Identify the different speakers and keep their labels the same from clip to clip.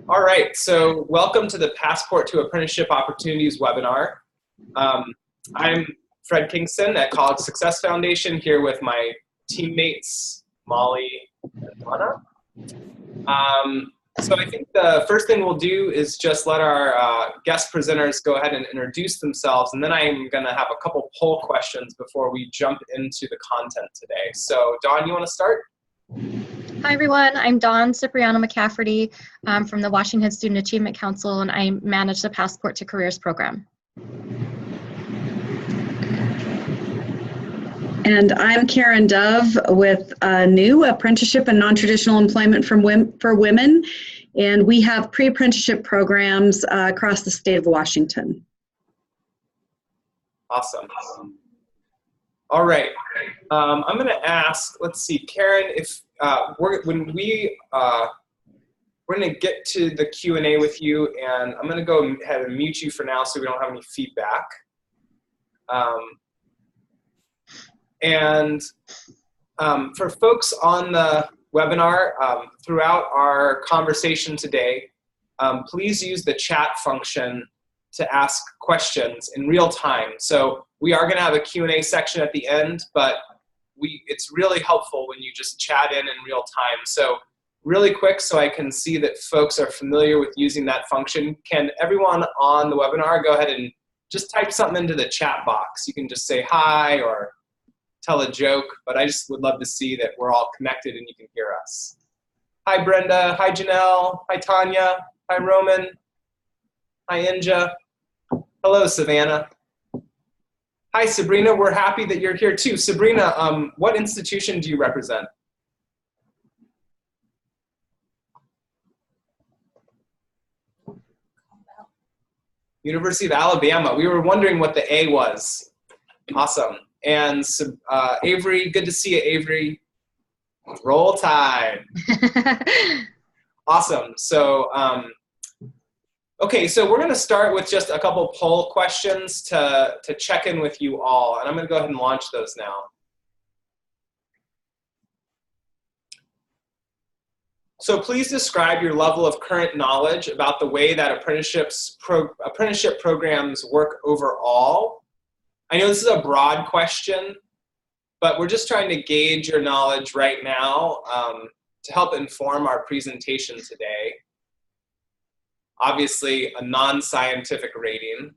Speaker 1: All right, so welcome to the Passport to Apprenticeship Opportunities webinar. I'm Fred Kingston at College Success Foundation, here with my teammates, Molly and Donna. So I think the first thing we'll do is just let our guest presenters go ahead and introduce themselves, and then I'm going to have a couple poll questions before we jump into the content today. So Dawn, you want to start?
Speaker 2: Hi everyone, I'm Dawn Cypriano-McAferty from the Washington Student Achievement Council, and I manage the Passport to Careers program.
Speaker 3: And I'm Karen Dove with new Apprenticeship and Non-Traditional Employment for Women, and we have pre-apprenticeship programs across the state of Washington.
Speaker 1: Awesome. All right, I'm going to ask, let's see, Karen, if we're going to get to the Q&A with you, and I'm going to go ahead and mute you for now so we don't have any feedback. For folks on the webinar, throughout our conversation today, please use the chat function to ask questions in real time. So we are going to have a Q&A section at the end, but it's really helpful when you just chat in real time. So really quick, so I can see that folks are familiar with using that function, can everyone on the webinar go ahead and just type something into the chat box? You can just say hi or tell a joke, but I just would love to see that we're all connected and you can hear us. Hi Brenda, hi Janelle, hi Tanya, hi Roman, hi Inja, hello Savannah. Hi Sabrina, we're happy that you're here too. Sabrina, what institution do you represent? University of Alabama. We were wondering what the A was. Awesome. And Avery, good to see you, Avery. Roll Tide. Awesome. So, okay, so we're going to start with just a couple poll questions to check in with you all, and I'm going to go ahead and launch those now. So please describe your level of current knowledge about the way that apprenticeship programs work overall. I know this is a broad question, but we're just trying to gauge your knowledge right now to help inform our presentation today. Obviously, a non-scientific rating.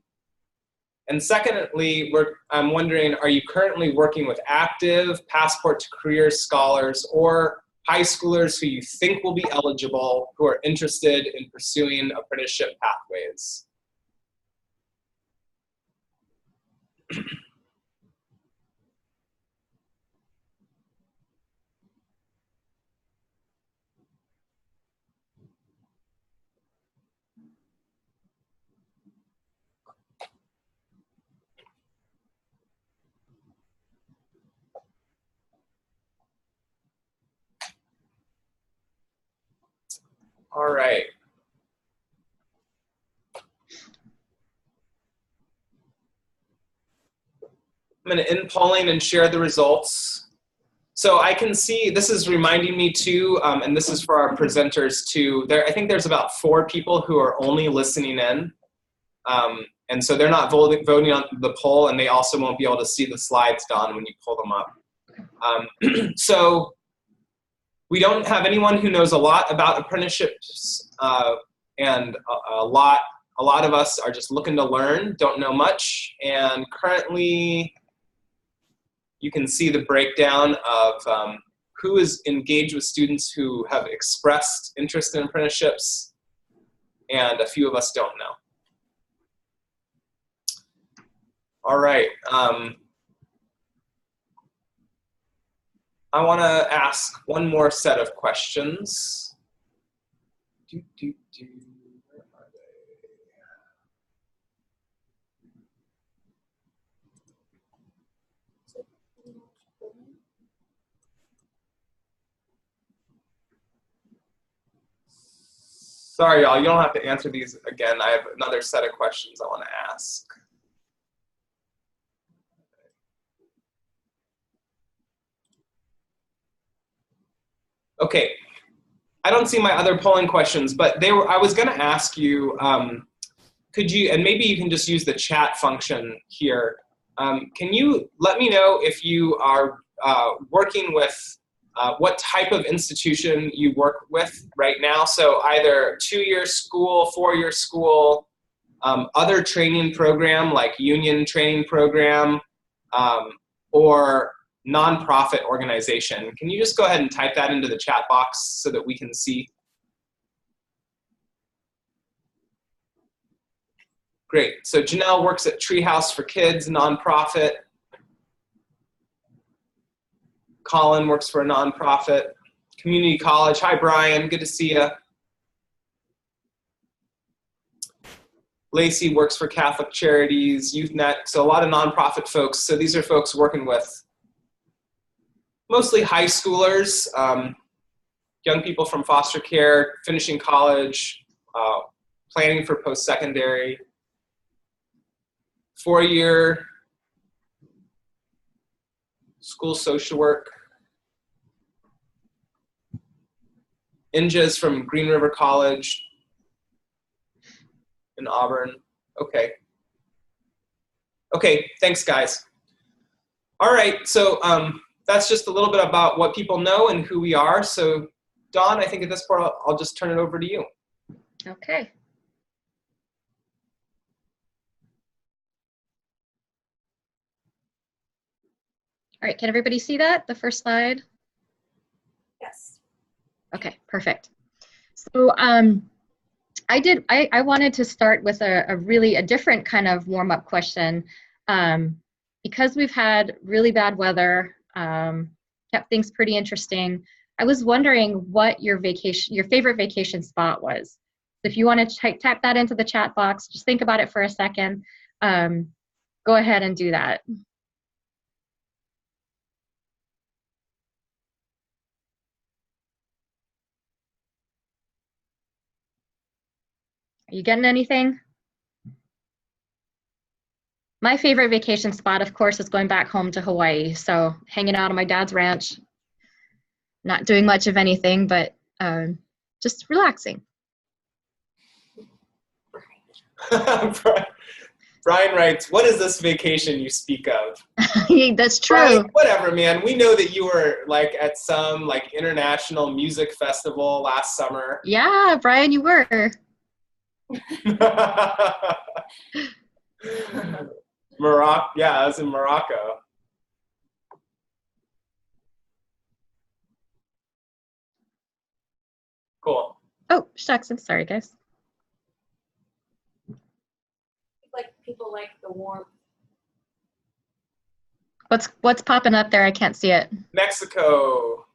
Speaker 1: And secondly, I'm wondering, are you currently working with active Passport to Careers scholars or high schoolers who you think will be eligible, who are interested in pursuing apprenticeship pathways? All right. I'm going to end polling and share the results. So I can see, this is reminding me too, and this is for our presenters too, I think there's about 4 people who are only listening in. And so they're not voting on the poll, and they also won't be able to see the slides, Don, when you pull them up. So we don't have anyone who knows a lot about apprenticeships, and a lot of us are just looking to learn, don't know much, and currently you can see the breakdown of who is engaged with students who have expressed interest in apprenticeships, and a few of us don't know. All right. I want to ask one more set of questions. Where are they? Sorry, y'all, you don't have to answer these again. I have another set of questions I want to ask. Okay, I don't see my other polling questions, but I was going to ask you, could you, and maybe you can just use the chat function here. Can you let me know if you are working with what type of institution you work with right now? So either 2-year school, 4-year school, other training program like union training program, or nonprofit organization. Can you just go ahead and type that into the chat box so that we can see? Great. So Janelle works at Treehouse for Kids, nonprofit. Colin works for a nonprofit. Community college. Hi, Brian. Good to see you. Lacey works for Catholic Charities, YouthNet. So a lot of nonprofit folks. So these are folks working with mostly high schoolers, young people from foster care, finishing college, planning for post-secondary, 4-year school social work. Inja's from Green River College in Auburn. Okay. Okay, thanks guys. All right, so that's just a little bit about what people know and who we are. So Dawn, I think at this point, I'll just turn it over to you.
Speaker 2: Okay. All right, can everybody see that, the first slide?
Speaker 4: Yes.
Speaker 2: Okay, perfect. So I wanted to start with a different kind of warm-up question. Because we've had really bad weather, kept things pretty interesting. I was wondering what your favorite vacation spot was. If you want to type that into the chat box, just think about it for a second. Go ahead and do that. Are you getting anything? My favorite vacation spot, of course, is going back home to Hawaii. So hanging out on my dad's ranch, not doing much of anything, but just relaxing.
Speaker 1: Brian writes, what is this vacation you speak of?
Speaker 2: That's true.
Speaker 1: Brian, whatever, man. We know that you were like at some like international music festival last summer.
Speaker 2: Yeah, Brian, you were.
Speaker 1: Morocco, yeah, I was in Morocco. Cool.
Speaker 2: Oh, shucks, I'm sorry, guys.
Speaker 4: Like people like the warmth.
Speaker 2: What's popping up there? I can't see it.
Speaker 1: Mexico.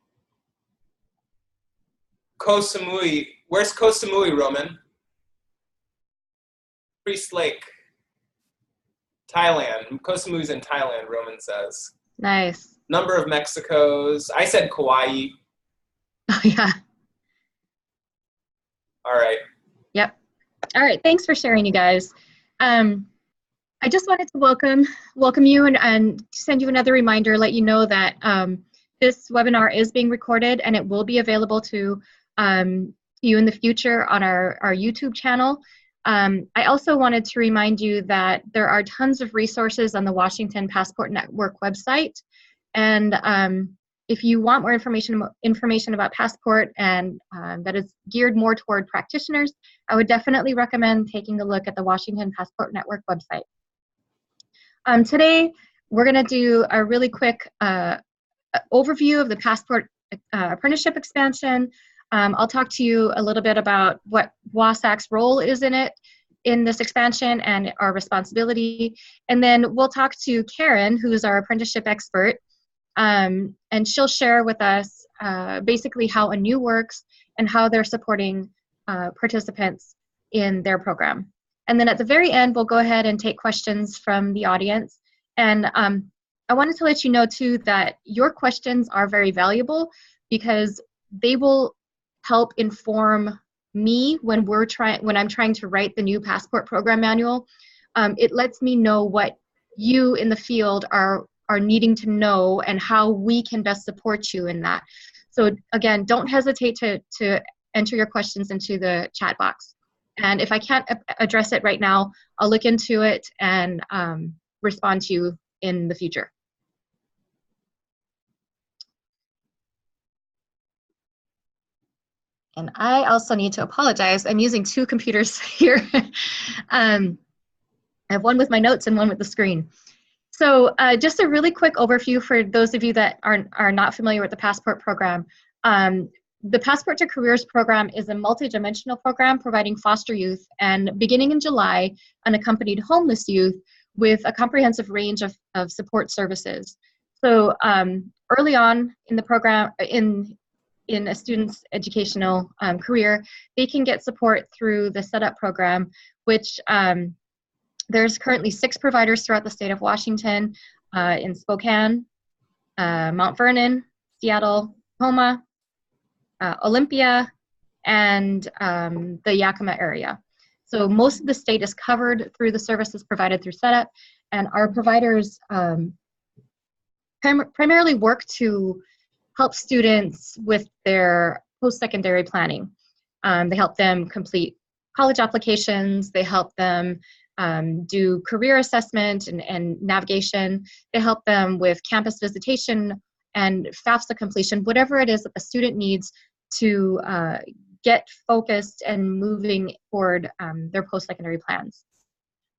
Speaker 1: Koh Samui. Where's Koh Samui, Roman? Priest Lake. Thailand. Koh Samui's in Thailand, Roman says.
Speaker 2: Nice.
Speaker 1: Number of Mexicos. I said Kauai.
Speaker 2: Oh, yeah.
Speaker 1: All right.
Speaker 2: Yep. All right. Thanks for sharing, you guys. I just wanted to welcome you and send you another reminder, let you know that this webinar is being recorded and it will be available to you in the future on our YouTube channel. I also wanted to remind you that there are tons of resources on the Washington Passport Network website. And if you want more information about Passport and that is geared more toward practitioners, I would definitely recommend taking a look at the Washington Passport Network website. Today, we're going to do a really quick overview of the Passport Apprenticeship expansion. I'll talk to you a little bit about what WSAC's role is in this expansion and our responsibility. And then we'll talk to Karen, who's our apprenticeship expert, and she'll share with us basically how ANU works and how they're supporting participants in their program. And then at the very end, we'll go ahead and take questions from the audience. And I wanted to let you know too that your questions are very valuable because they will help inform me when I'm trying to write the new Passport program manual. It lets me know what you in the field are needing to know and how we can best support you in that. So again, don't hesitate to enter your questions into the chat box. And if I can't address it right now, I'll look into it and respond to you in the future. And I also need to apologize. I'm using two computers here. I have one with my notes and one with the screen. So just a really quick overview for those of you that are not familiar with the Passport program. The Passport to Careers program is a multidimensional program providing foster youth and beginning in July, unaccompanied homeless youth with a comprehensive range of support services. So early on in the program, in a student's educational career, they can get support through the Setup program, which there's currently 6 providers throughout the state of Washington, in Spokane, Mount Vernon, Seattle, Tacoma, Olympia, and the Yakima area. So most of the state is covered through the services provided through Setup, and our providers primarily work to help students with their post-secondary planning. They help them complete college applications, they help them do career assessment and navigation, they help them with campus visitation and FAFSA completion, whatever it is that the student needs to get focused and moving toward their post-secondary plans.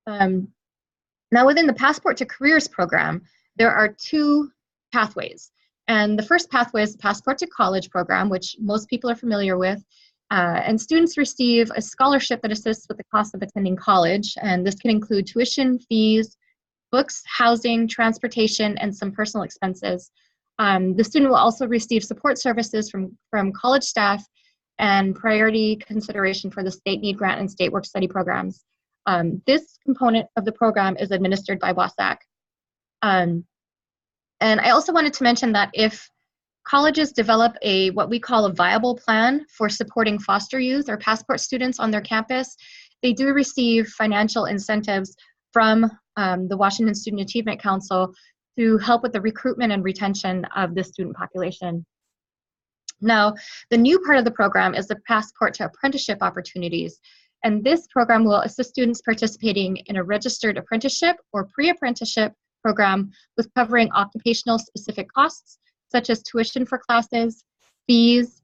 Speaker 2: Now within the Passport to Careers program, there are 2 pathways. And the first pathway is the Passport to College program, which most people are familiar with. And students receive a scholarship that assists with the cost of attending college. And this can include tuition, fees, books, housing, transportation, and some personal expenses. The student will also receive support services from college staff and priority consideration for the state need grant and state work study programs. This component of the program is administered by WSAC. And I also wanted to mention that if colleges develop what we call a viable plan for supporting foster youth or Passport students on their campus, they do receive financial incentives from the Washington Student Achievement Council to help with the recruitment and retention of the student population. Now, the new part of the program is the Passport to Apprenticeship Opportunities. And this program will assist students participating in a registered apprenticeship or pre-apprenticeship program with covering occupational specific costs, such as tuition for classes, fees,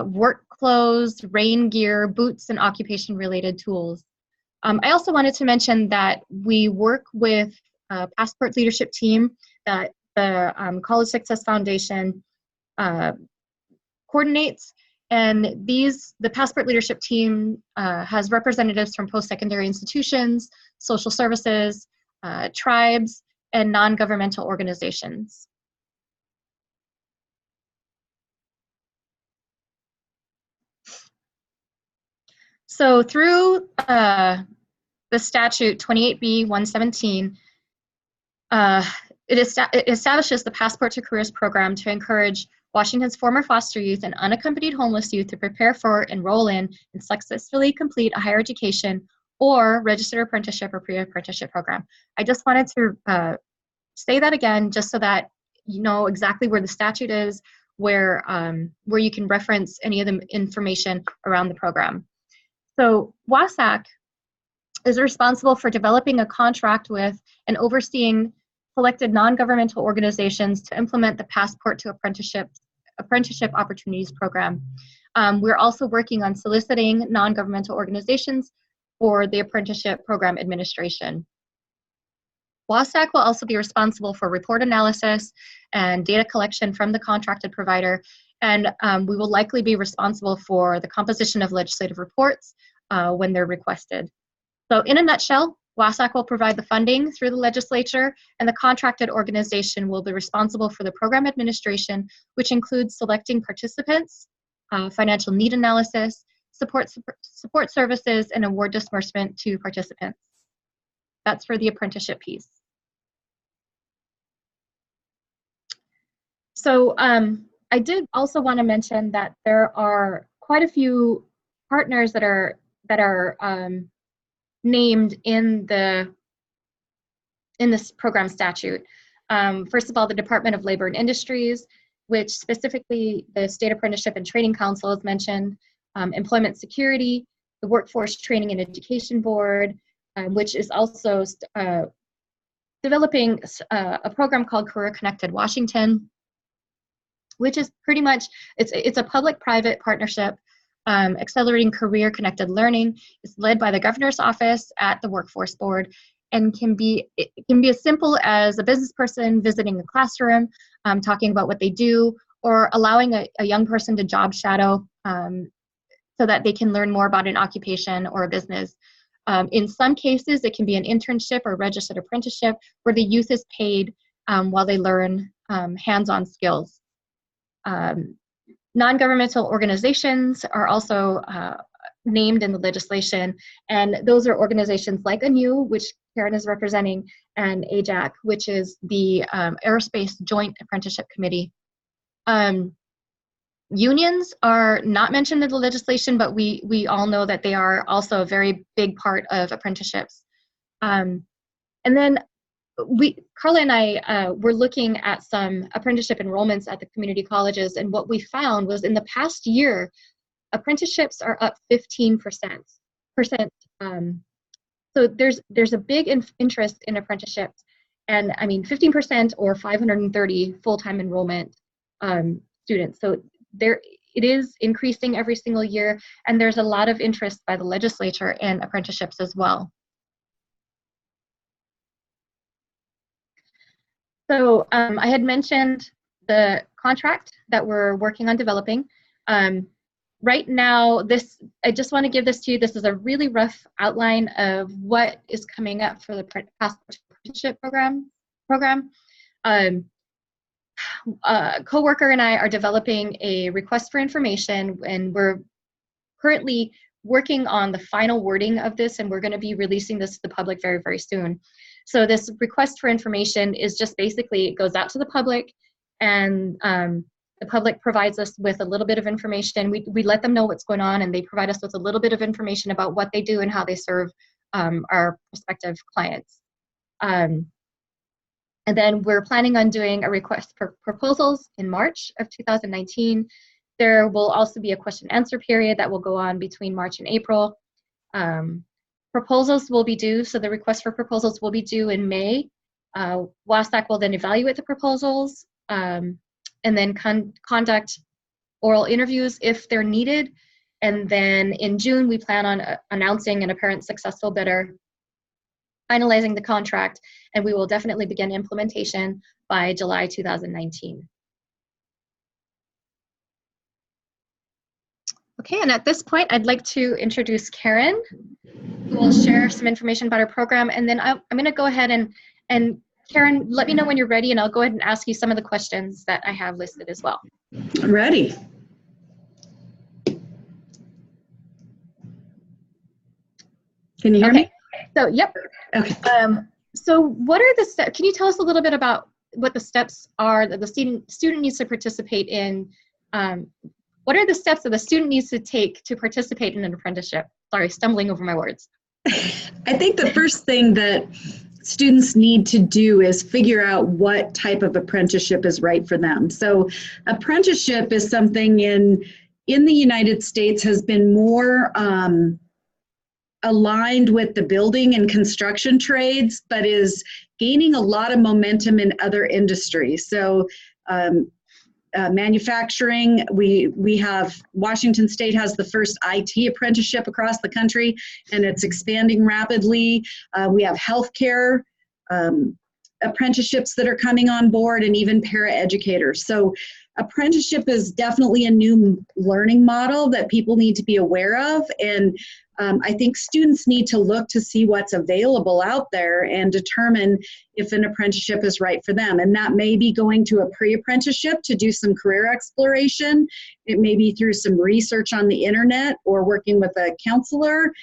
Speaker 2: work clothes, rain gear, boots, and occupation-related tools. I also wanted to mention that we work with a Passport leadership team that the College Success Foundation coordinates, and the Passport leadership team has representatives from post-secondary institutions, social services, tribes, and non-governmental organizations. So through the statute 28B 117, it establishes the Passport to Careers program to encourage Washington's former foster youth and unaccompanied homeless youth to prepare for, enroll in, and successfully complete a higher education or registered apprenticeship or pre-apprenticeship program. I just wanted to say that again, just so that you know exactly where the statute is, where you can reference any of the information around the program. So WSAC is responsible for developing a contract with and overseeing selected non-governmental organizations to implement the Passport to Apprenticeship Opportunities program. We're also working on soliciting non-governmental organizations for the apprenticeship program administration. WSAC will also be responsible for report analysis and data collection from the contracted provider, and we will likely be responsible for the composition of legislative reports when they're requested. So in a nutshell, WSAC will provide the funding through the legislature, and the contracted organization will be responsible for the program administration, which includes selecting participants, financial need analysis, support services, and award disbursement to participants. That's for the apprenticeship piece. So I did also want to mention that there are quite a few partners that are named in this program statute. First of all, the Department of Labor and Industries, which specifically the State Apprenticeship and Training Council is mentioned. Employment Security, the Workforce Training and Education Board, which is also developing a program called Career Connected Washington, which is pretty much, it's a public-private partnership accelerating career-connected learning. It's led by the governor's office at the Workforce Board, and it can be as simple as a business person visiting a classroom, talking about what they do, or allowing a young person to job shadow so that they can learn more about an occupation or a business. In some cases, it can be an internship or registered apprenticeship where the youth is paid while they learn hands-on skills. Non-governmental organizations are also named in the legislation, and those are organizations like ANU, which Karen is representing, and AJAC, which is the Aerospace Joint Apprenticeship Committee. Unions are not mentioned in the legislation, but we all know that they are also a very big part of apprenticeships. And then Carla and I were looking at some apprenticeship enrollments at the community colleges, and what we found was in the past year, apprenticeships are up 15%. So there's a big interest in apprenticeships, and I mean 15% or 530 full-time enrollment students. So it is increasing every single year, and there's a lot of interest by the legislature in apprenticeships as well. So I had mentioned the contract that we're working on developing. Right now, I just want to give this to you. This is a really rough outline of what is coming up for the Passport Apprenticeship program. A coworker and I are developing a request for information, and we're currently working on the final wording of this, and we're going to be releasing this to the public very, very soon. So this request for information is just basically, it goes out to the public, and the public provides us with a little bit of information. We let them know what's going on, and they provide us with a little bit of information about what they do and how they serve our prospective clients. And then we're planning on doing a request for proposals in March of 2019. There will also be a question and answer period that will go on between March and April. Proposals will be due, so the request for proposals will be due in May. WSAC will then evaluate the proposals and then conduct oral interviews if they're needed. And then in June, we plan on announcing an apparent successful bidder, finalizing the contract, and we will definitely begin implementation by July 2019. Okay, and at this point, I'd like to introduce Karen, who will share some information about our program, and then I'm going to go ahead and Karen, let me know when you're ready, and I'll go ahead and ask you some of the questions that I have listed as well.
Speaker 3: I'm ready. Can you hear me?
Speaker 2: So, yep.
Speaker 3: Okay.
Speaker 2: So what are the steps? Can you tell us a little bit about what the steps are that the student needs to participate in? What are the steps that the student needs to take to participate in an apprenticeship? Sorry, stumbling over my words.
Speaker 3: I think the first thing that students need to do is figure out what type of apprenticeship is right for them. So apprenticeship is something in the United States has been more aligned with the building and construction trades, but is gaining a lot of momentum in other industries. So manufacturing, we have, Washington State has the first IT apprenticeship across the country, and it's expanding rapidly. We have healthcare apprenticeships that are coming on board, and even paraeducators. So apprenticeship is definitely a new learning model that people need to be aware of, and I think students need to look to see what's available out there and determine if an apprenticeship is right for them. And that may be going to a pre-apprenticeship to do some career exploration. It may be through some research on the internet or working with a counselor,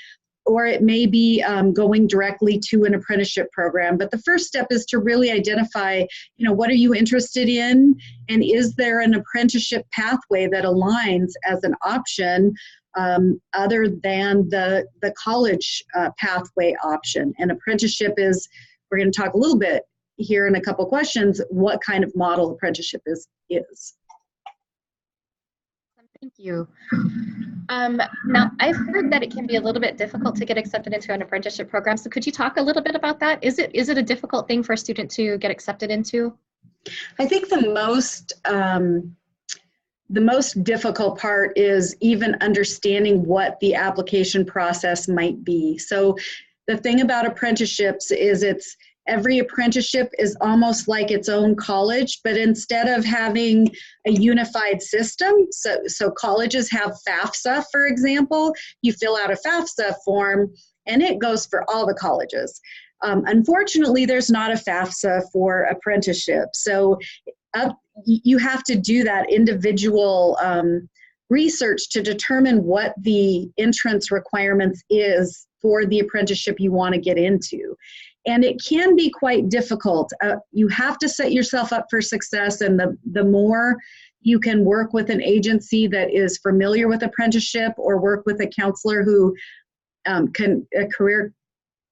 Speaker 3: or it may be going directly to an apprenticeship program. But the first step is to really identify, what are you interested in, and is there an apprenticeship pathway that aligns as an option other than the college pathway option. And apprenticeship is, we're going to talk a little bit here in a couple questions, what kind of model apprenticeship is.
Speaker 2: Thank you. Now, I've heard that it can be a little bit difficult to get accepted into an apprenticeship program. So could you talk a little bit about that? Is it a difficult thing for a student to get accepted into?
Speaker 3: I think the most difficult part is even understanding what the application process might be. So the thing about apprenticeships is every apprenticeship is almost like its own college, but instead of having a unified system, so colleges have FAFSA, for example, you fill out a FAFSA form and it goes for all the colleges. Unfortunately, there's not a FAFSA for apprenticeship. So you have to do that individual research to determine what the entrance requirements is for the apprenticeship you want to get into. And it can be quite difficult. You have to set yourself up for success, and the more you can work with an agency that is familiar with apprenticeship, or work with a counselor who a career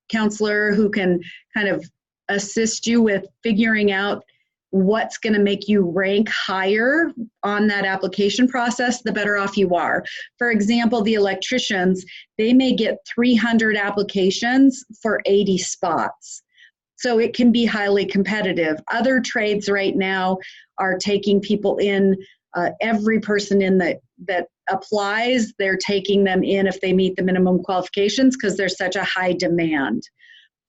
Speaker 3: counselor who can kind of assist you with figuring out what's going to make you rank higher on that application process, the better off you are. For example, the electricians, they may get 300 applications for 80 spots. So it can be highly competitive. Other trades right now are taking people in, every person in that applies, they're taking them in if they meet the minimum qualifications because there's such a high demand.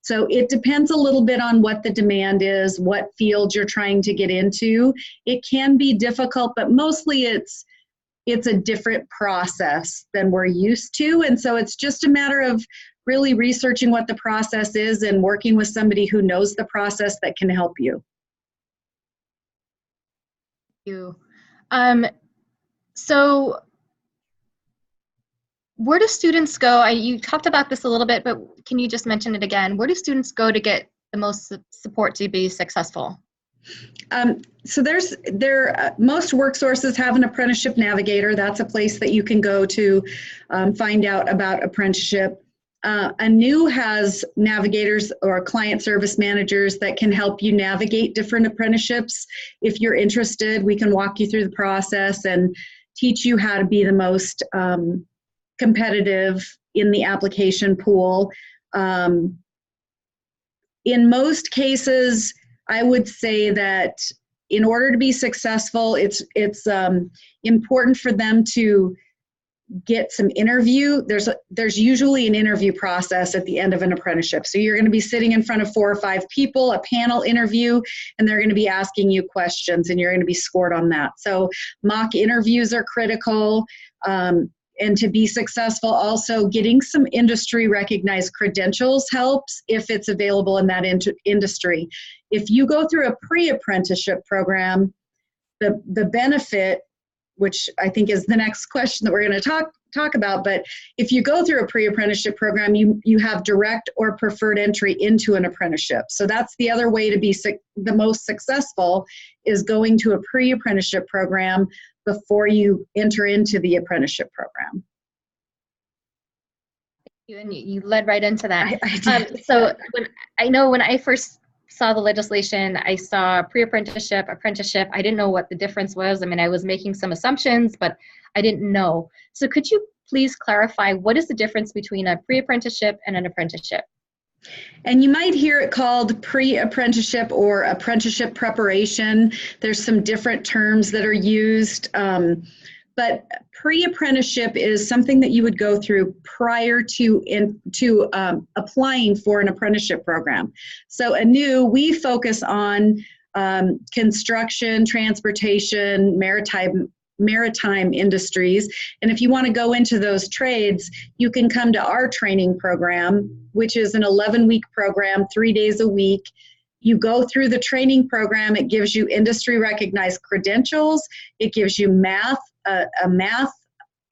Speaker 3: So it depends a little bit on what the demand is, what field you're trying to get into. It can be difficult, but mostly it's a different process than we're used to. And so it's just a matter of really researching what the process is and working with somebody who knows the process that can help you.
Speaker 2: Thank you. So where do students go? You talked about this a little bit, but can you just mention it again? Where do students go to get the most support to be successful?
Speaker 3: So most work sources have an apprenticeship navigator. That's a place that you can go to find out about apprenticeship. ANU has navigators or client service managers that can help you navigate different apprenticeships. If you're interested, we can walk you through the process and teach you how to be the most competitive in the application pool. In most cases, I would say that in order to be successful, it's important for them to get some interview. There's usually an interview process at the end of an apprenticeship. So you're going to be sitting in front of 4 or 5 people, a panel interview, and they're going to be asking you questions, and you're going to be scored on that. So mock interviews are critical. And to be successful, also getting some industry recognized credentials helps if it's available in that industry. If you go through a pre-apprenticeship program, the benefit, which I think is the next question that we're going to talk about, but if you go through a pre-apprenticeship program, you have direct or preferred entry into an apprenticeship. So that's the other way to be the most successful, is going to a pre-apprenticeship program before you enter into the apprenticeship program.
Speaker 2: And you led right into that.
Speaker 3: I did.
Speaker 2: So when I first saw the legislation, I saw pre-apprenticeship, apprenticeship. I didn't know what the difference was. I mean, I was making some assumptions, but I didn't know. So could you please clarify, what is the difference between a pre-apprenticeship and an apprenticeship?
Speaker 3: And you might hear it called pre-apprenticeship or apprenticeship preparation. There's some different terms that are used, but pre-apprenticeship is something that you would go through prior to applying for an apprenticeship program. So ANU, we focus on construction, transportation, maritime industries. And if you want to go into those trades, you can come to our training program, which is an 11-week program, 3 days a week. You go through the training program. It gives you industry recognized credentials. It gives you math, a math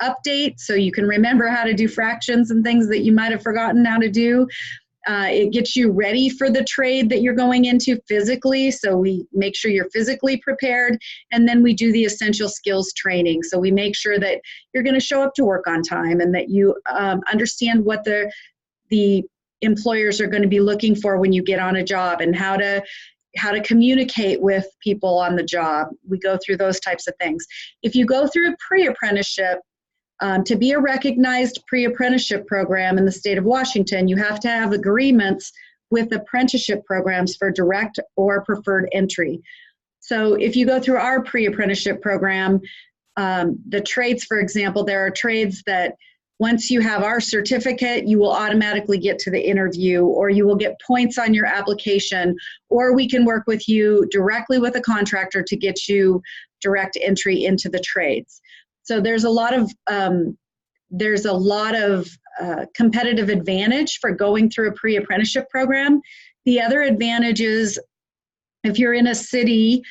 Speaker 3: update, so you can remember how to do fractions and things that you might have forgotten how to do. It gets you ready for the trade that you're going into physically, so we make sure you're physically prepared, and then we do the essential skills training. So we make sure that you're going to show up to work on time, and that you understand what the employers are going to be looking for when you get on a job, and how to communicate with people on the job. We go through those types of things. If you go through a pre-apprenticeship, To be a recognized pre-apprenticeship program in the state of Washington, you have to have agreements with apprenticeship programs for direct or preferred entry. So if you go through our pre-apprenticeship program, the trades, for example, there are trades that once you have our certificate, you will automatically get to the interview, or you will get points on your application, or we can work with you directly with a contractor to get you direct entry into the trades. So there's a lot of competitive advantage for going through a pre-apprenticeship program. The other advantage is if you're in a city,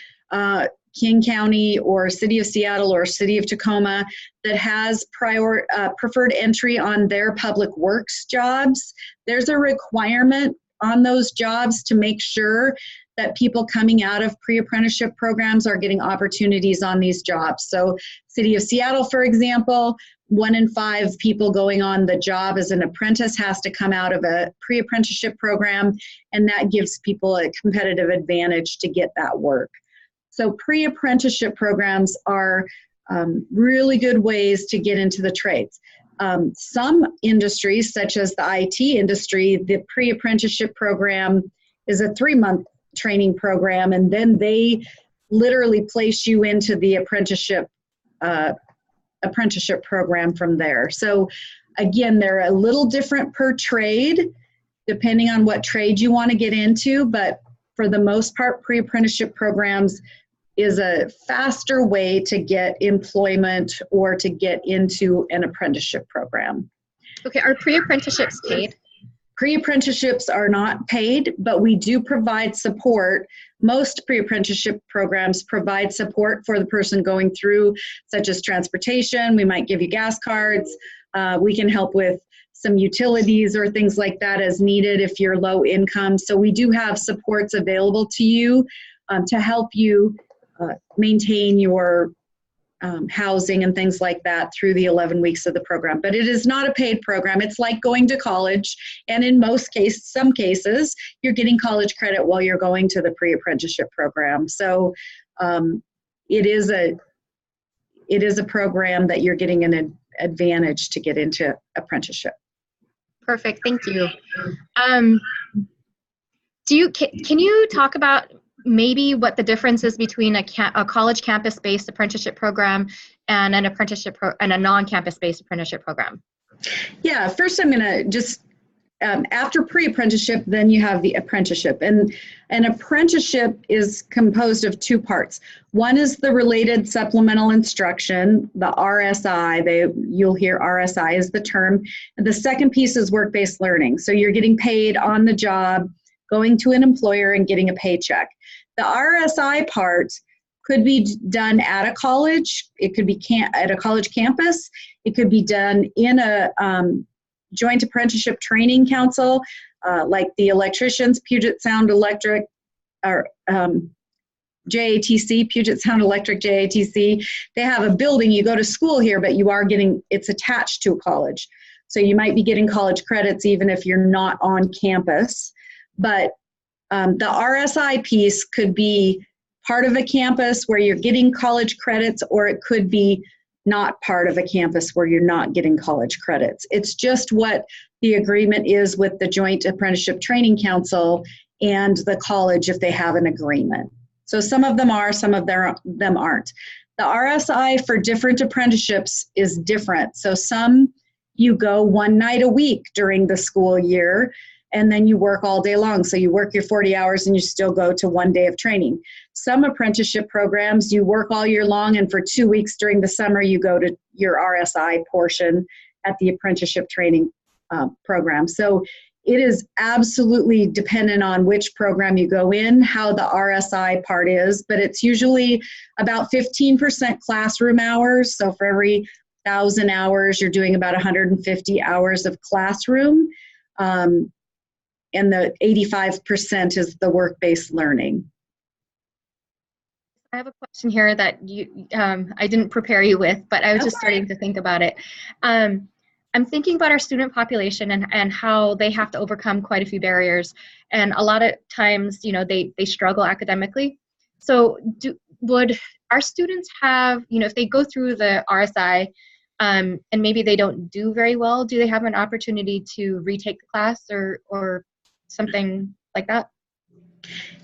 Speaker 3: King County or City of Seattle or City of Tacoma, that has preferred entry on their public works jobs, there's a requirement on those jobs to make sure that people coming out of pre-apprenticeship programs are getting opportunities on these jobs. So City of Seattle, for example, 1 in 5 people going on the job as an apprentice has to come out of a pre-apprenticeship program, and that gives people a competitive advantage to get that work. So pre-apprenticeship programs are really good ways to get into the trades. Some industries, such as the IT industry, the pre-apprenticeship program is a 3-month training program, and then they literally place you into the apprenticeship program from there. So again, they're a little different per trade, depending on what trade you want to get into, but for the most part, pre-apprenticeship programs is a faster way to get employment or to get into an apprenticeship program.
Speaker 2: Okay, are pre-apprenticeships paid?
Speaker 3: Pre-apprenticeships are not paid, but we do provide support. Most pre-apprenticeship programs provide support for the person going through, such as transportation. We might give you gas cards. We can help with some utilities or things like that as needed if you're low income. So we do have supports available to you to help you maintain your housing and things like that through the 11 weeks of the program. But it is not a paid program. It's like going to college. And in some cases, you're getting college credit while you're going to the pre-apprenticeship program. So it is a program that you're getting an advantage to get into apprenticeship.
Speaker 2: Perfect, thank you. Can you talk about maybe what the difference is between a college campus-based apprenticeship program and an and a non-campus-based apprenticeship program?
Speaker 3: Yeah, first I'm going to just, after pre-apprenticeship, then you have the apprenticeship. And an apprenticeship is composed of 2 parts. One is the related supplemental instruction, the RSI. You'll hear RSI is the term. And the second piece is work-based learning. So you're getting paid on the job, going to an employer and getting a paycheck. The RSI part could be done at a college. It could be at a college campus. It could be done in a joint apprenticeship training council, like the electricians, Puget Sound Electric, or JATC, Puget Sound Electric, JATC. They have a building. You go to school here, but it's attached to a college. So you might be getting college credits even if you're not on campus. But the RSI piece could be part of a campus where you're getting college credits, or it could be not part of a campus where you're not getting college credits. It's just what the agreement is with the Joint Apprenticeship Training Council and the college if they have an agreement. So some of them are, some of them aren't. The RSI for different apprenticeships is different. So some you go 1 night a week during the school year, and then you work all day long. So you work your 40 hours and you still go to 1 day of training. Some apprenticeship programs, you work all year long, and for 2 weeks during the summer, you go to your RSI portion at the apprenticeship training program. So it is absolutely dependent on which program you go in, how the RSI part is, but it's usually about 15% classroom hours. So for every 1,000 hours, you're doing about 150 hours of classroom. And the 85% is the work-based learning.
Speaker 2: I have a question here that I didn't prepare you with, but I was just starting to think about it. I'm thinking about our student population and how they have to overcome quite a few barriers. And a lot of times, they struggle academically. So would our students have, if they go through the RSI, and maybe they don't do very well, do they have an opportunity to retake the class or something like that?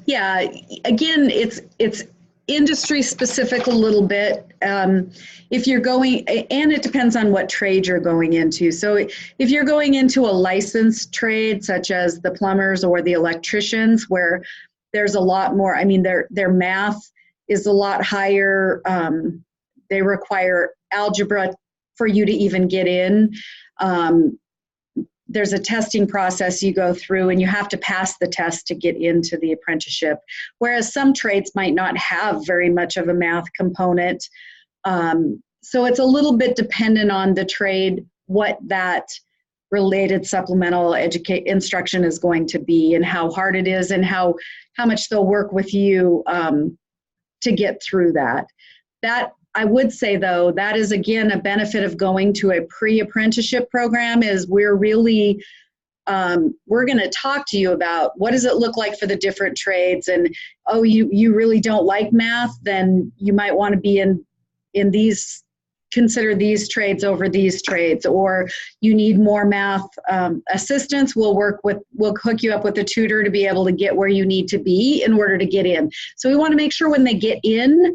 Speaker 3: Yeah, again, it's industry specific a little bit. If you're going, and it depends on what trade you're going into. So if you're going into a licensed trade, such as the plumbers or the electricians, where there's a lot more, I mean, their math is a lot higher. They require algebra for you to even get in. There's a testing process you go through, and you have to pass the test to get into the apprenticeship, whereas some trades might not have very much of a math component. So it's a little bit dependent on the trade, what that related supplemental instruction is going to be, and how hard it is, and how much they'll work with you to get through that. That, I would say, though, that is, again, a benefit of going to a pre-apprenticeship program, is we're really, we're going to talk to you about what does it look like for the different trades, and, oh, you really don't like math, then you might want to be in these, consider these trades over these trades, or you need more math assistance, we'll hook you up with a tutor to be able to get where you need to be in order to get in. So we want to make sure when they get in,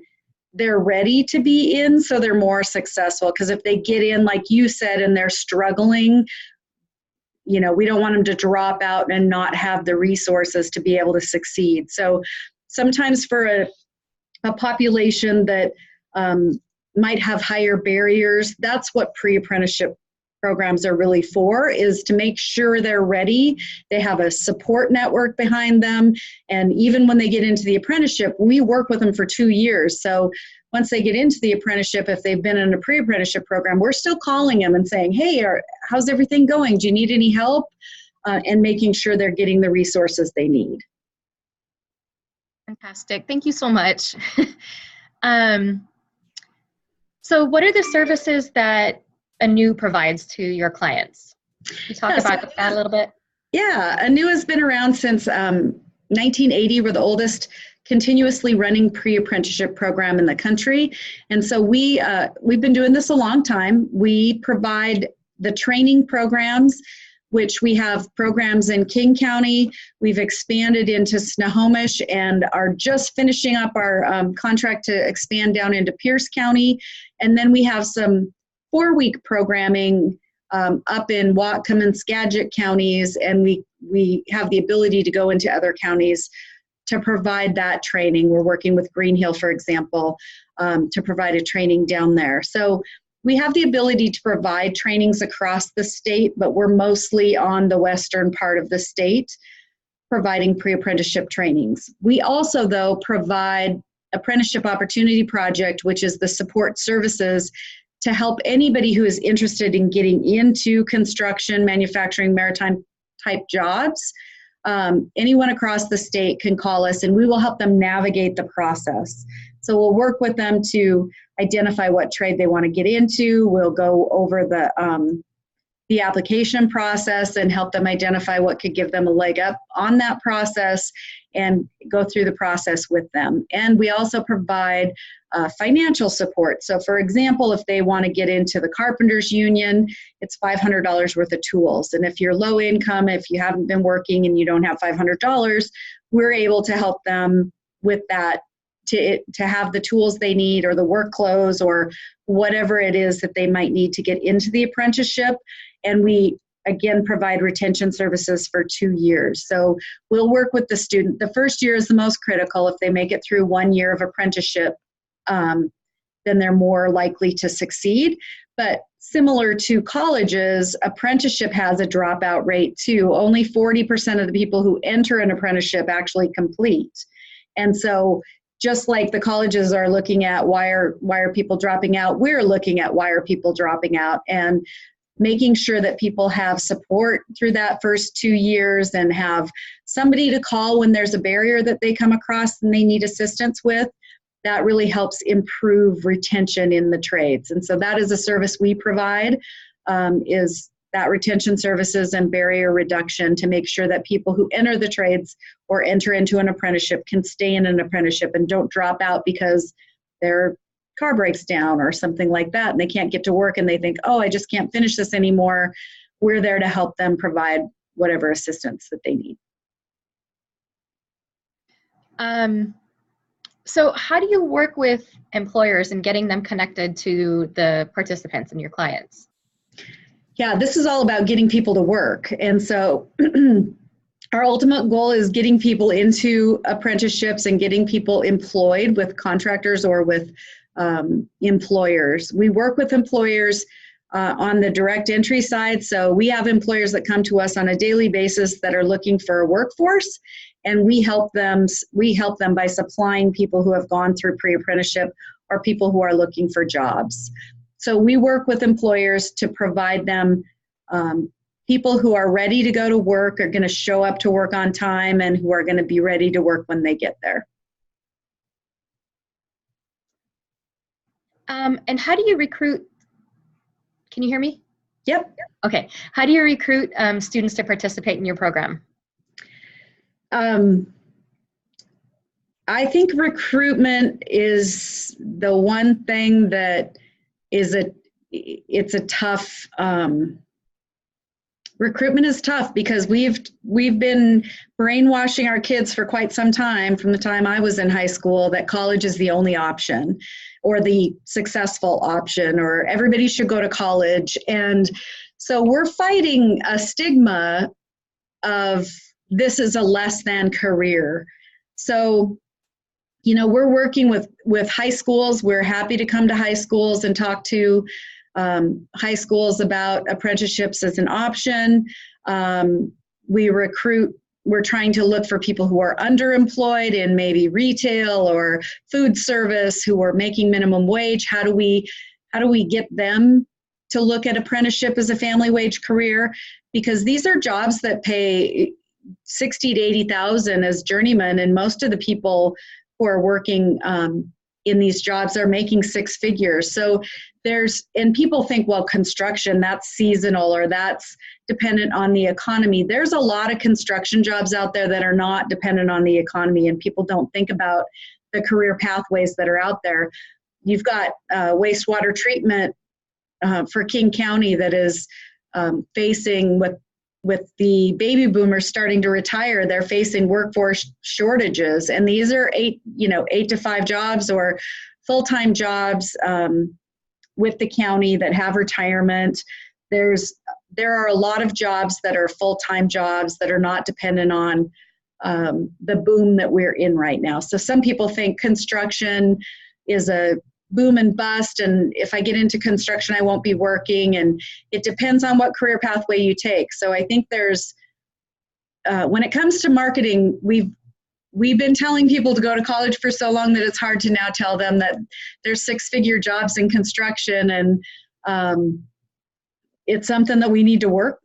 Speaker 3: they're ready to be in, so they're more successful. Because if they get in, like you said, and they're struggling, you know, we don't want them to drop out and not have the resources to be able to succeed. So sometimes for a population that might have higher barriers, that's what pre-apprenticeship programs are really for, is to make sure they're ready. They have a support network behind them. And even when they get into the apprenticeship, we work with them for 2 years. So once they get into the apprenticeship, if they've been in a pre-apprenticeship program, we're still calling them and saying, hey, how's everything going? Do you need any help? And making sure they're getting the resources they need.
Speaker 2: Fantastic. Thank you so much. So what are the services that ANU provides to your clients? Can you talk about that a little bit?
Speaker 3: Yeah, ANU has been around since 1980. We're the oldest continuously running pre-apprenticeship program in the country. And so we've been doing this a long time. We provide the training programs, which we have programs in King County. We've expanded into Snohomish and are just finishing up our contract to expand down into Pierce County. And then we have some 4-week programming up in Whatcom and Skagit counties, and we have the ability to go into other counties to provide that training. We're working with Green Hill, for example, to provide a training down there. So we have the ability to provide trainings across the state, but we're mostly on the western part of the state providing pre-apprenticeship trainings. We also, though, provide Apprenticeship Opportunity Project, which is the support services to help anybody who is interested in getting into construction, manufacturing, maritime type jobs. Anyone across the state can call us and we will help them navigate the process. So we'll work with them to identify what trade they want to get into. We'll go over the application process and help them identify what could give them a leg up on that process and go through the process with them. And we also provide financial support. So for example, if they want to get into the Carpenters Union, it's $500 worth of tools. And if you're low income, if you haven't been working and you don't have $500, we're able to help them with that to have the tools they need or the work clothes or whatever it is that they might need to get into the apprenticeship. And we, again, provide retention services for 2 years. So we'll work with the student. The first year is the most critical. If they make it through 1 year of apprenticeship, then they're more likely to succeed. But similar to colleges, apprenticeship has a dropout rate too. Only 40% of the people who enter an apprenticeship actually complete. And so just like the colleges are looking at why are people dropping out, we're looking at why are people dropping out and making sure that people have support through that first 2 years and have somebody to call when there's a barrier that they come across and they need assistance with. That really helps improve retention in the trades. And so that is a service we provide, is that retention services and barrier reduction to make sure that people who enter the trades or enter into an apprenticeship can stay in an apprenticeship and don't drop out because they're car breaks down or something like that, and they can't get to work and they think, oh, I just can't finish this anymore. We're there to help them provide whatever assistance that they need.
Speaker 2: So how do you work with employers and getting them connected to the participants and your clients?
Speaker 3: Yeah, this is all about getting people to work. And so our ultimate goal is getting people into apprenticeships and getting people employed with contractors or with employers. We work with employers on the direct entry side. So we have employers that come to us on a daily basis that are looking for a workforce, and we help them by supplying people who have gone through pre-apprenticeship or people who are looking for jobs. So we work with employers to provide them people who are ready to go to work, are going to show up to work on time, and who are going to be ready to work when they get there.
Speaker 2: And how do you recruit? Can you hear me?
Speaker 3: Yep.
Speaker 2: Okay. How do you recruit students to participate in your program?
Speaker 3: I think recruitment is the one thing that is it's a tough, recruitment is tough because we've been brainwashing our kids for quite some time, from the time I was in high school, that college is the only option or the successful option, or everybody should go to college. And so we're fighting a stigma of this is a less than career. So, you know, we're working with high schools. We're happy to come to high schools and talk to high schools about apprenticeships as an option. We're trying to look for people who are underemployed in maybe retail or food service, who are making minimum wage. How do we get them to look at apprenticeship as a family wage career? Because these are jobs that pay $60,000 to $80,000 as journeymen, and most of the people who are working in these jobs are making six figures. So and people think, well, construction, that's seasonal or that's dependent on the economy. There's a lot of construction jobs out there that are not dependent on the economy, and people don't think about the career pathways that are out there. You've got wastewater treatment for King County that is facing, with the baby boomers starting to retire, they're facing workforce shortages. And these are 8 to 5 jobs or full-time jobs with the county that have retirement. There are a lot of jobs that are full-time jobs that are not dependent on the boom that we're in right now. So some people think construction is a boom and bust, and if I get into construction, I won't be working, and it depends on what career pathway you take. So I think there's, when it comes to marketing, we've been telling people to go to college for so long that it's hard to now tell them that there's 6-figure jobs in construction, and it's something that we need to work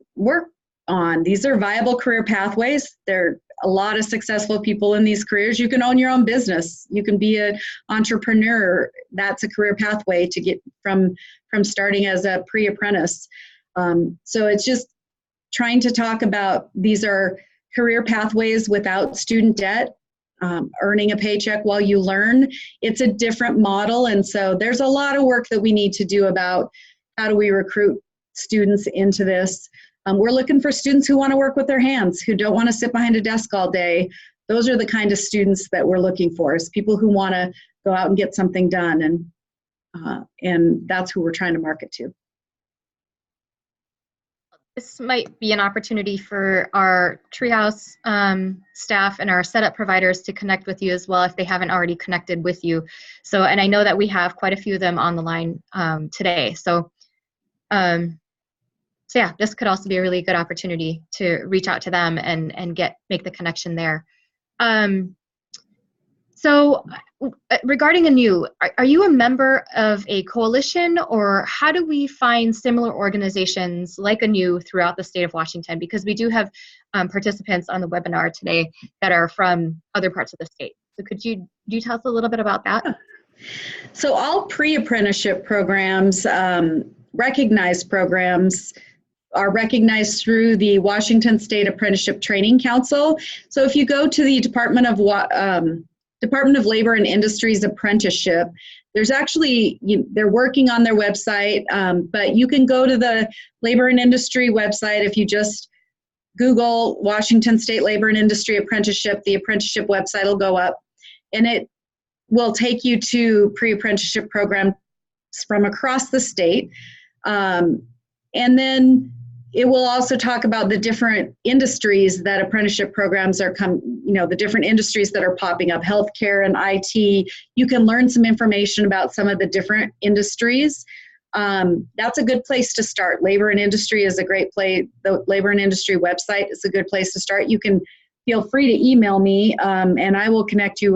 Speaker 3: on. These are viable career pathways. There are a lot of successful people in these careers. You can own your own business. You can be an entrepreneur. That's a career pathway to get from starting as a pre-apprentice. So it's just trying to talk about, these are career pathways without student debt, earning a paycheck while you learn. It's a different model. And so there's a lot of work that we need to do about how do we recruit students into this. We're looking for students who want to work with their hands, who don't want to sit behind a desk all day. Those are the kind of students that we're looking for, is people who want to go out and get something done. And that's who we're trying to market to.
Speaker 2: This might be an opportunity for our Treehouse staff and our setup providers to connect with you as well if they haven't already connected with you. So, and I know that we have quite a few of them on the line today. So yeah, this could also be a really good opportunity to reach out to them and make the connection there. So regarding ANEW, are you a member of a coalition, or how do we find similar organizations like ANEW throughout the state of Washington? Because we do have participants on the webinar today that are from other parts of the state. So could you tell us a little bit about that?
Speaker 3: So all pre-apprenticeship programs, recognized programs, are recognized through the Washington State Apprenticeship Training Council. So if you go to the Department of Labor and Industries Apprenticeship, there's actually, they're working on their website, but you can go to the Labor and Industry website. If you just Google Washington State Labor and Industry Apprenticeship, the apprenticeship website will go up, and it will take you to pre-apprenticeship programs from across the state. And then it will also talk about the different industries that apprenticeship programs are the different industries that are popping up, healthcare and IT. You can learn some information about some of the different industries. That's a good place to start. Labor and Industry is a great place. The Labor and Industry website is a good place to start. You can feel free to email me, and I will connect you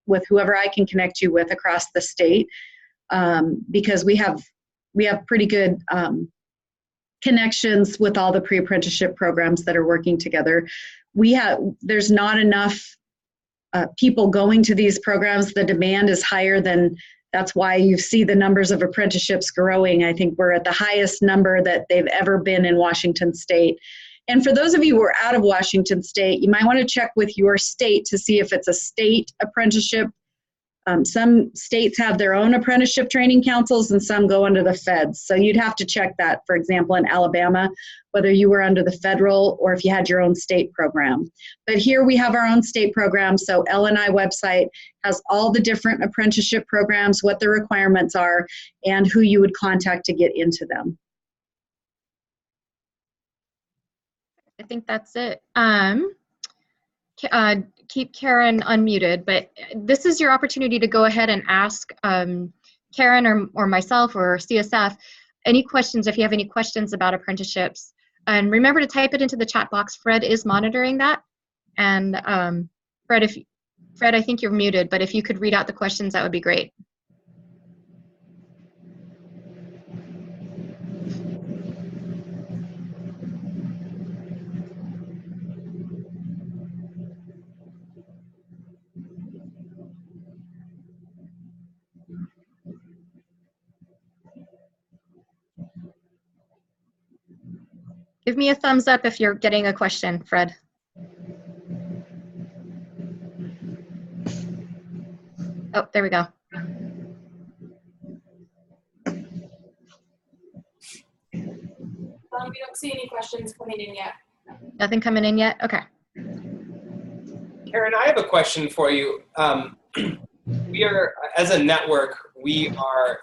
Speaker 3: with whoever I can connect you with across the state, because we have pretty good connections with all the pre-apprenticeship programs that are working together. There's not enough people going to these programs. The demand is higher than, that's why you see the numbers of apprenticeships growing. I think we're at the highest number that they've ever been in Washington State. And for those of you who are out of Washington State, you might want to check with your state to see if it's a state apprenticeship. Some states have their own apprenticeship training councils, and some go under the feds. So you'd have to check that, for example, in Alabama, whether you were under the federal or if you had your own state program. But here we have our own state program. So L&I website has all the different apprenticeship programs, what the requirements are, and who you would contact to get into them.
Speaker 2: I think that's it. Keep Karen unmuted, but this is your opportunity to go ahead and ask Karen or myself or CSF any questions if you have any questions about apprenticeships. And remember to type it into the chat box. Fred is monitoring that. And Fred, I think you're muted, but if you could read out the questions, that would be great. Give me a thumbs up if you're getting a question, Fred. Oh, there we go.
Speaker 4: We don't see any questions coming in yet.
Speaker 2: Nothing coming in yet? Okay.
Speaker 1: Karen, I have a question for you. We are, as a network, we're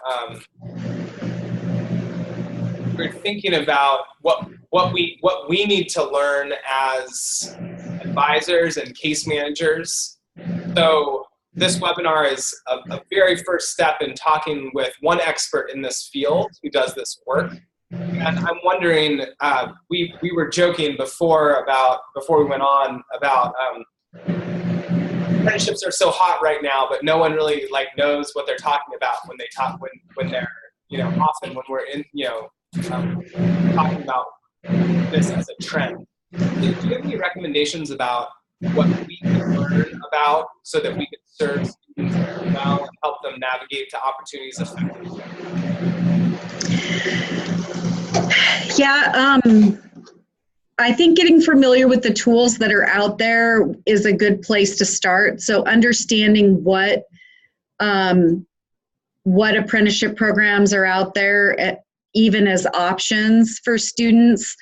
Speaker 1: thinking about what we need to learn as advisors and case managers. So this webinar is a very first step in talking with one expert in this field who does this work. And I'm wondering, we were joking before we went on about apprenticeships are so hot right now, but no one really knows what they're talking about when they talk when they're often when we're in talking about this as a trend. Do you have any recommendations about what we can learn about so that we can serve students well and help them navigate to opportunities effectively?
Speaker 3: Yeah, I think getting familiar with the tools that are out there is a good place to start. So understanding what apprenticeship programs are out there, even as options for students,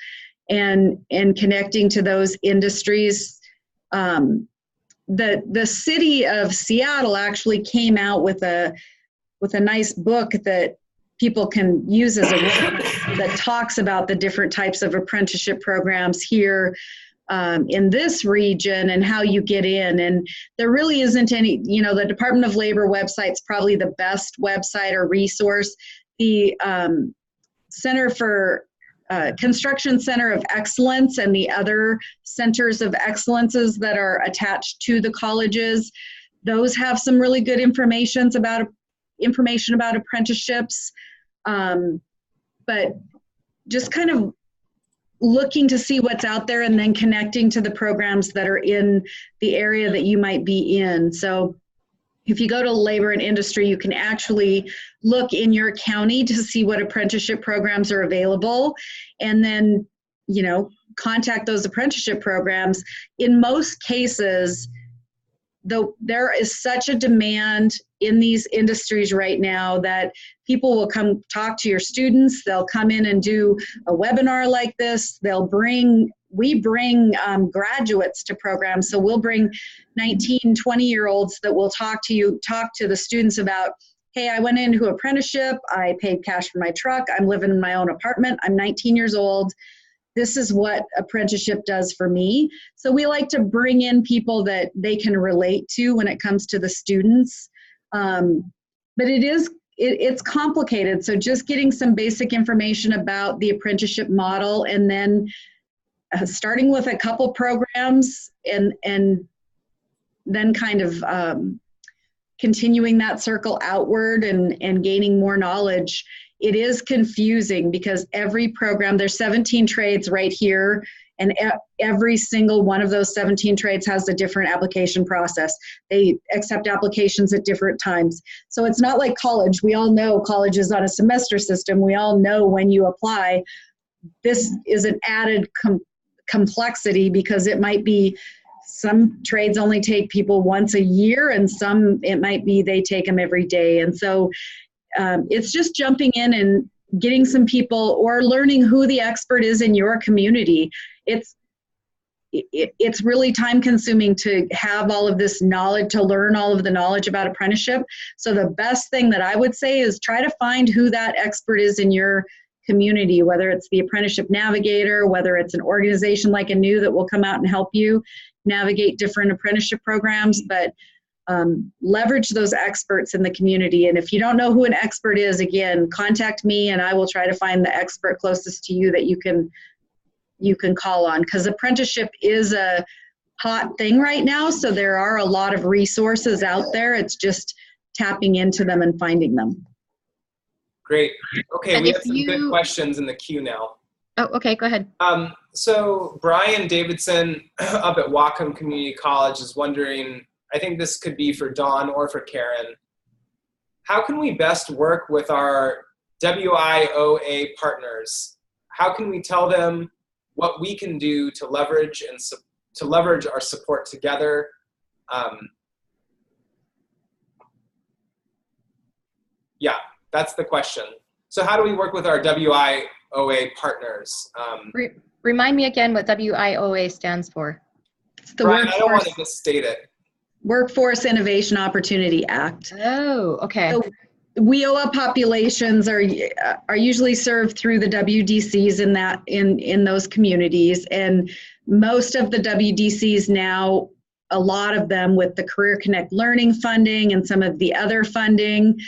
Speaker 3: and connecting to those industries. The city of Seattle actually came out with a nice book that people can use as a reference that talks about the different types of apprenticeship programs here in this region and how you get in. And there really isn't any, the Department of Labor website's probably the best website or resource. The Center for Construction Center of Excellence and the other centers of excellences that are attached to the colleges, those have some really good information about apprenticeships, but just kind of looking to see what's out there and then connecting to the programs that are in the area that you might be in. So if you go to Labor and Industry, you can actually look in your county to see what apprenticeship programs are available, and then, contact those apprenticeship programs. In most cases, there is such a demand in these industries right now that people will come talk to your students. They'll come in and do a webinar like this. We bring graduates to programs. So we'll bring 19, 20-year-olds that will talk to the students about, hey, I went into apprenticeship. I paid cash for my truck. I'm living in my own apartment. I'm 19 years old. This is what apprenticeship does for me. So we like to bring in people that they can relate to when it comes to the students. But it's complicated. So just getting some basic information about the apprenticeship model, and then starting with a couple programs, and then kind of continuing that circle outward and gaining more knowledge. It is confusing because every program, there's 17 trades right here, and every single one of those 17 trades has a different application process. They accept applications at different times. So it's not like college. We all know college is on a semester system. We all know when you apply. This is an added complexity because it might be some trades only take people once a year, and some it might be they take them every day. And so it's just jumping in and getting some people, or learning who the expert is in your community. It's really time consuming to have all of this knowledge, to learn all of the knowledge about apprenticeship. So the best thing that I would say is try to find who that expert is in your community, whether it's the apprenticeship navigator, whether it's an organization like ANEW that will come out and help you navigate different apprenticeship programs, but leverage those experts in the community. And if you don't know who an expert is, again, contact me and I will try to find the expert closest to you that you can call on, because apprenticeship is a hot thing right now. So there are a lot of resources out there. It's just tapping into them and finding them.
Speaker 1: Great. Okay,
Speaker 2: And
Speaker 1: we
Speaker 2: if
Speaker 1: have some good questions in the queue now.
Speaker 2: Oh, okay, go ahead.
Speaker 1: So Brian Davidson up at Whatcom Community College is wondering, I think this could be for Dawn or for Karen, how can we best work with our WIOA partners? How can we tell them what we can do to leverage our support together? Yeah, that's the question. So how do we work with our WIOA partners?
Speaker 2: Remind me again what WIOA stands for.
Speaker 3: It's the
Speaker 1: Brian, I don't want to misstate it.
Speaker 3: Workforce Innovation Opportunity Act.
Speaker 2: Oh, okay.
Speaker 3: So WIOA populations are usually served through the WDCs in those communities, and most of the WDCs now, a lot of them with the Career Connect Learning funding and some of the other funding.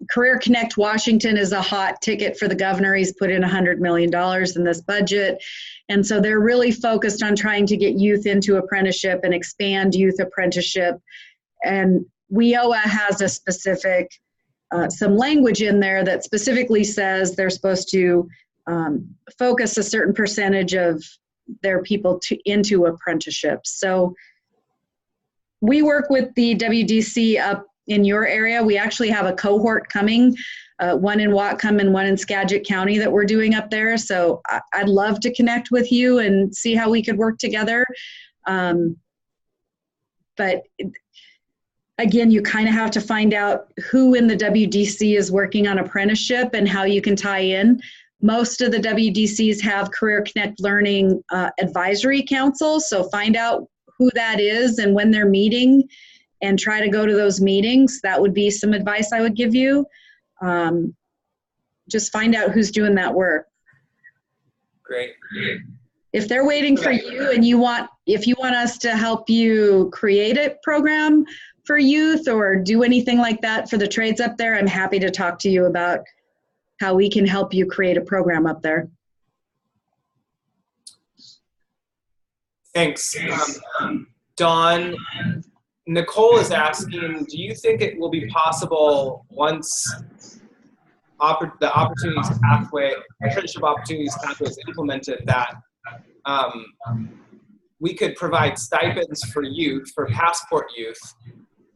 Speaker 3: Career Connect Washington is a hot ticket for the governor. He's put in $100 million in this budget. And so they're really focused on trying to get youth into apprenticeship and expand youth apprenticeship. And WIOA has a specific, some language in there that specifically says they're supposed to focus a certain percentage of their people into apprenticeships. So we work with the WDC up in your area. We actually have a cohort coming, one in Whatcom and one in Skagit County that we're doing up there. So I'd love to connect with you and see how we could work together. But again, you kind of have to find out who in the WDC is working on apprenticeship and how you can tie in. Most of the WDCs have Career Connect Learning Advisory Council, so find out who that is and when they're meeting, and try to go to those meetings. That would be some advice I would give you. Just find out who's doing that work.
Speaker 1: Great.
Speaker 3: If they're waiting for you and if you want us to help you create a program for youth or do anything like that for the trades up there, I'm happy to talk to you about how we can help you create a program up there.
Speaker 1: Thanks. Dawn, Nicole is asking, do you think it will be possible once the opportunities pathway, apprenticeship opportunities pathway is implemented, that we could provide stipends for youth, for passport youth,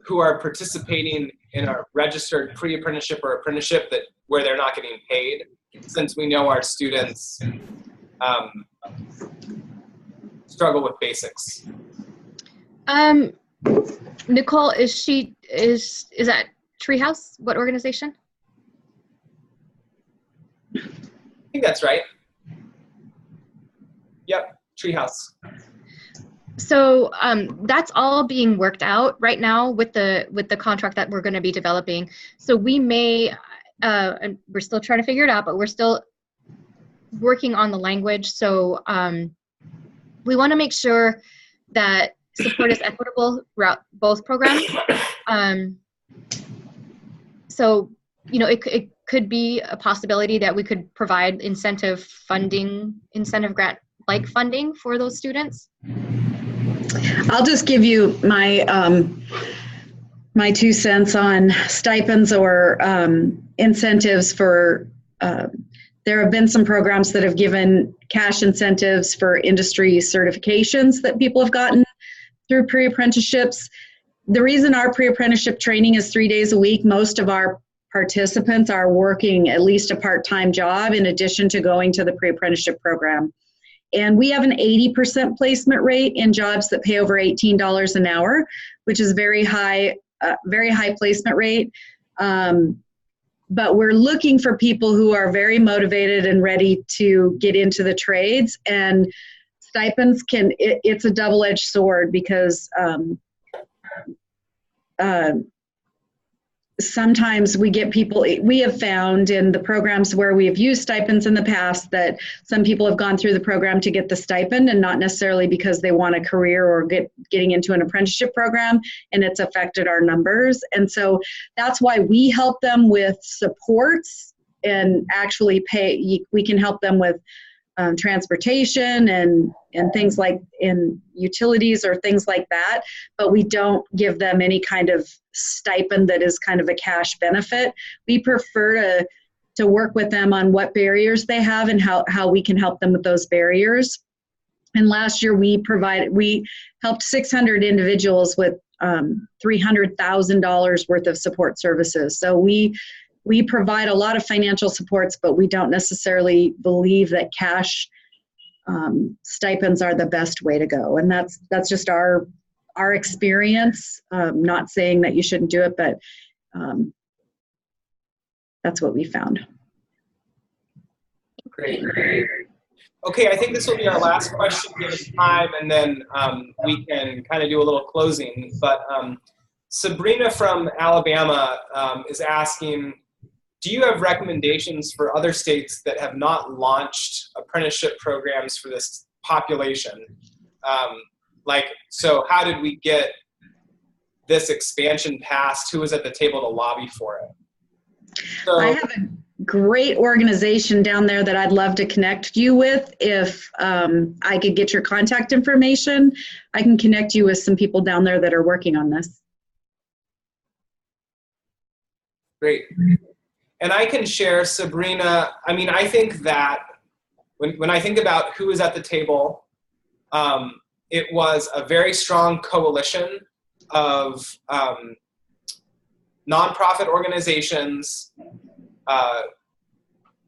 Speaker 1: who are participating in a registered pre-apprenticeship or apprenticeship where they're not getting paid, since we know our students struggle with basics?
Speaker 2: Nicole, is that Treehouse? What organization?
Speaker 1: I think that's right. Yep, Treehouse.
Speaker 2: So that's all being worked out right now with the contract that we're going to be developing. So we may, and we're still trying to figure it out, but we're still working on the language. So we want to make sure that support is equitable throughout both programs. So, you know, it could be a possibility that we could provide incentive grant-like funding for those students.
Speaker 3: I'll just give you my my 2 cents on stipends or incentives for. There have been some programs that have given cash incentives for industry certifications that people have gotten through pre-apprenticeships. The reason our pre-apprenticeship training is 3 days a week, most of our participants are working at least a part-time job in addition to going to the pre-apprenticeship program. And we have an 80% placement rate in jobs that pay over $18 an hour, which is very high placement rate. But we're looking for people who are very motivated and ready to get into the trades. And stipends it's a double-edged sword because sometimes we have found in the programs where we have used stipends in the past that some people have gone through the program to get the stipend and not necessarily because they want a career or getting into an apprenticeship program, and it's affected our numbers. And so that's why we help them with supports and actually we can help them with transportation and things like in utilities or things like that, but we don't give them any kind of stipend that is kind of a cash benefit. We prefer to work with them on what barriers they have and how we can help them with those barriers. And last year we helped 600 individuals with $300,000 worth of support services. So we provide a lot of financial supports, but we don't necessarily believe that cash stipends are the best way to go. And that's just our experience. Not saying that you shouldn't do it, but that's what we found.
Speaker 1: Great. Okay, I think this will be our last question given time, and then we can kind of do a little closing. But Sabrina from Alabama is asking, do you have recommendations for other states that have not launched apprenticeship programs for this population? So how did we get this expansion passed? Who was at the table to lobby for it? So,
Speaker 3: I have a great organization down there that I'd love to connect you with. If I could get your contact information, I can connect you with some people down there that are working on this.
Speaker 1: Great. And I can share, Sabrina, I mean, I think that when I think about who is at the table, it was a very strong coalition of nonprofit organizations,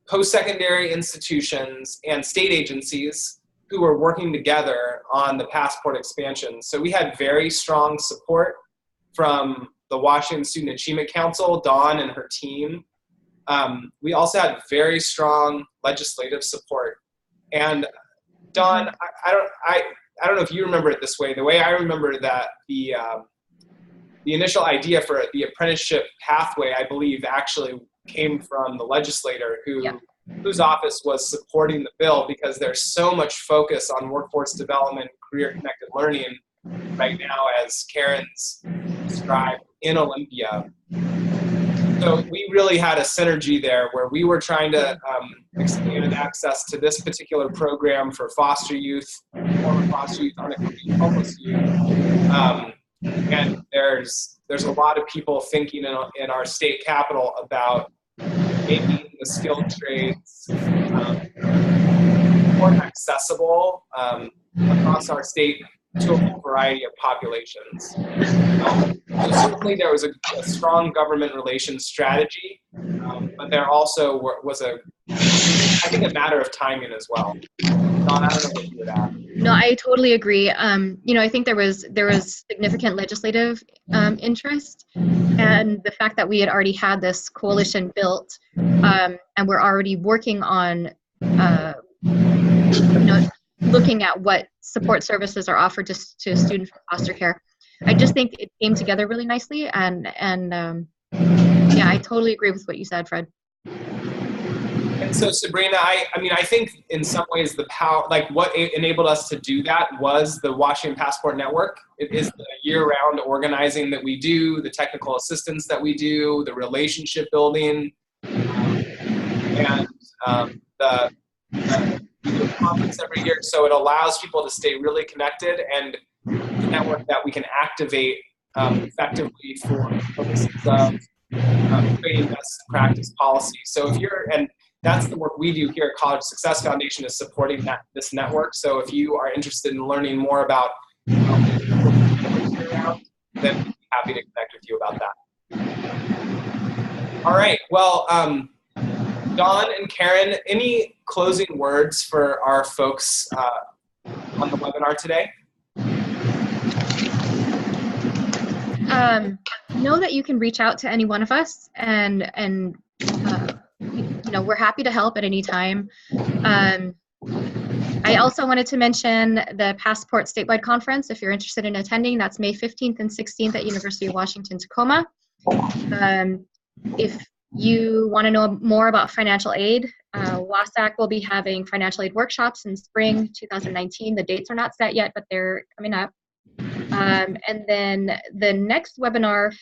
Speaker 1: post-secondary institutions, and state agencies who were working together on the passport expansion. So we had very strong support from the Washington Student Achievement Council, Dawn and her team. We also had very strong legislative support. And Dawn, I don't know if you remember it this way. The way I remember that the initial idea for the apprenticeship pathway, I believe, actually came from the legislator whose office was supporting the bill, because there's so much focus on workforce development, career-connected learning right now, as Karen's described, in Olympia. So we really had a synergy there where we were trying to expand access to this particular program for foster youth, former foster youth, unaccompanied homeless youth. And there's a lot of people thinking in our state capital about making the skilled trades more accessible across our state to a whole variety of populations. So certainly there was a strong government relations strategy, but there also was I think, a matter of timing as well. Don, I don't know what you would add.
Speaker 2: No, I totally agree. I think there was significant legislative interest, and the fact that we had already had this coalition built, and we're already working on, looking at what support services are offered to students in foster care. I just think it came together really nicely, and yeah, I totally agree with what you said, Fred.
Speaker 1: And so, Sabrina, I think in some ways the power, like what enabled us to do that was the Washington Passport Network. It is the year-round organizing that we do, the technical assistance that we do, the relationship building, and the we do a conference every year. So it allows people to stay really connected, and the network that we can activate effectively for purposes of creating best practice policy. So and that's the work we do here at College Success Foundation, is supporting this network. So if you are interested in learning more about then we'd be happy to connect with you about that. All right, well, Don and Karen, any closing words for our folks on the webinar today?
Speaker 2: Know that you can reach out to any one of us, and we're happy to help at any time. I also wanted to mention the Passport Statewide Conference. If you're interested in attending, that's May 15th and 16th at University of Washington, Tacoma. If you want to know more about financial aid, WSAC will be having financial aid workshops in spring 2019. The dates are not set yet, but they're coming up. And then the next webinar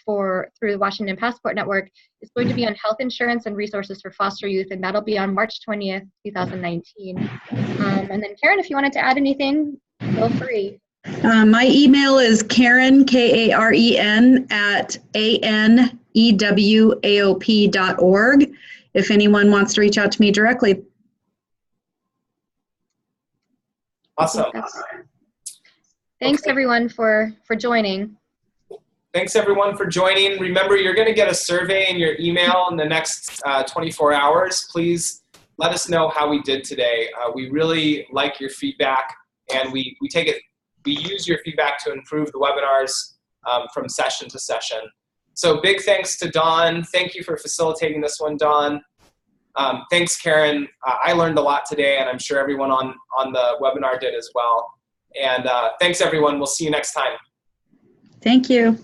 Speaker 2: through the Washington Passport Network is going to be on health insurance and resources for foster youth, and that'll be on March 20th, 2019. And then Karen, if you wanted to add anything, feel free.
Speaker 3: My email is Karen, Karen, at anewaop.org, if anyone wants to reach out to me directly.
Speaker 1: Awesome.
Speaker 2: Thanks, everyone, for joining.
Speaker 1: Thanks, everyone, for joining. Remember, you're going to get a survey in your email in the next 24 hours. Please let us know how we did today. We really like your feedback, and we use your feedback to improve the webinars from session to session. So big thanks to Dawn. Thank you for facilitating this one, Dawn. Thanks, Karen. I learned a lot today, and I'm sure everyone on the webinar did as well. And thanks, everyone. We'll see you next time.
Speaker 3: Thank you.